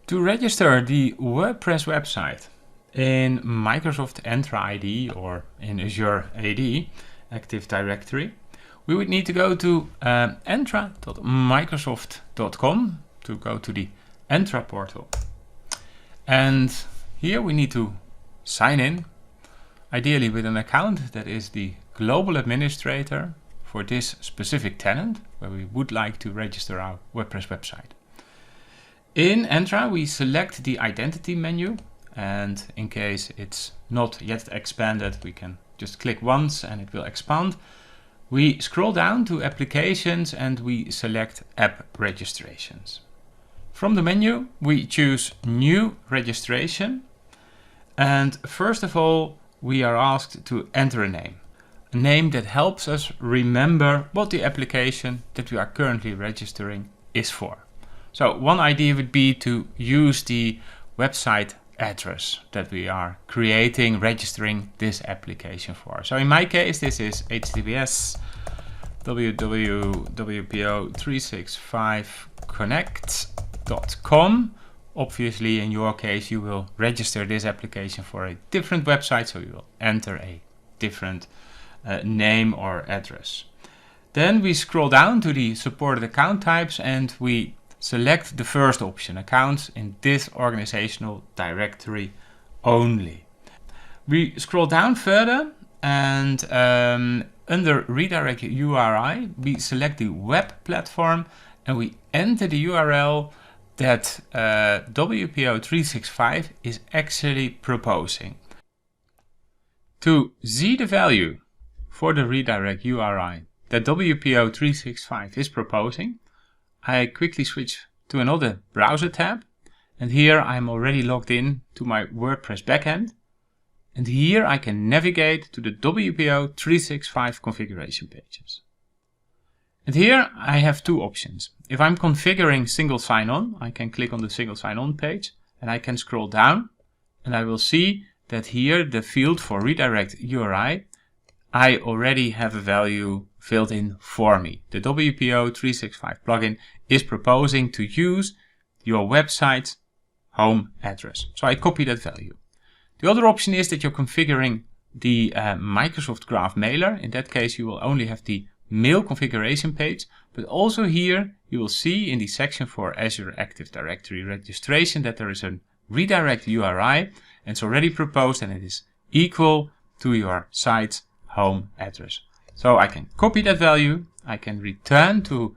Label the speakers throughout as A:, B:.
A: To register the WordPress website in Microsoft Entra ID or in Azure AD, Active Directory, we would need to go to entra.microsoft.com to go to the Entra portal. And here we need to sign in, ideally with an account that is the global administrator for this specific tenant, where we would like to register our WordPress website. In Entra, we select the identity menu, and in case it's not yet expanded, we can just click once and it will expand. We scroll down to applications and we select app registrations. From the menu, we choose new registration. And first of all, we are asked to enter a name that helps us remember what the application that we are currently registering is for. So one idea would be to use the website address that we are registering this application for. So in my case, this is https www.365connect.com. Obviously, in your case, you will register this application for a different website, so you will enter a different name or address. Then we scroll down to the supported account types and we select the first option, accounts in this organizational directory only. We scroll down further and under redirect URI, we select the web platform and we enter the URL that WPO365 is actually proposing. To see the value for the redirect URI that WPO365 is proposing, I quickly switch to another browser tab, and here I'm already logged in to my WordPress backend, and here I can navigate to the WPO365 configuration pages. And here I have two options. If I'm configuring single sign-on, I can click on the single sign-on page and I can scroll down and I will see that here the field for redirect URI, I already have a value filled in for me. The WPO365 plugin is proposing to use your website's home address. So I copy that value. The other option is that you're configuring the Microsoft Graph mailer. In that case, you will only have the mail configuration page, but also here you will see in the section for Azure Active Directory registration that there is a redirect URI and it's already proposed and it is equal to your site's home address. So I can copy that value, I can return to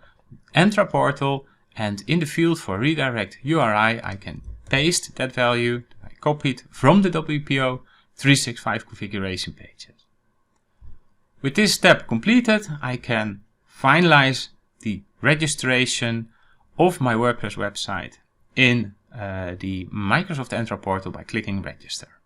A: Entra portal, and in the field for redirect URI I can paste that value I copied from the WPO365 configuration pages. With this step completed, I can finalize the registration of my WordPress website in the Microsoft Entra portal by clicking register.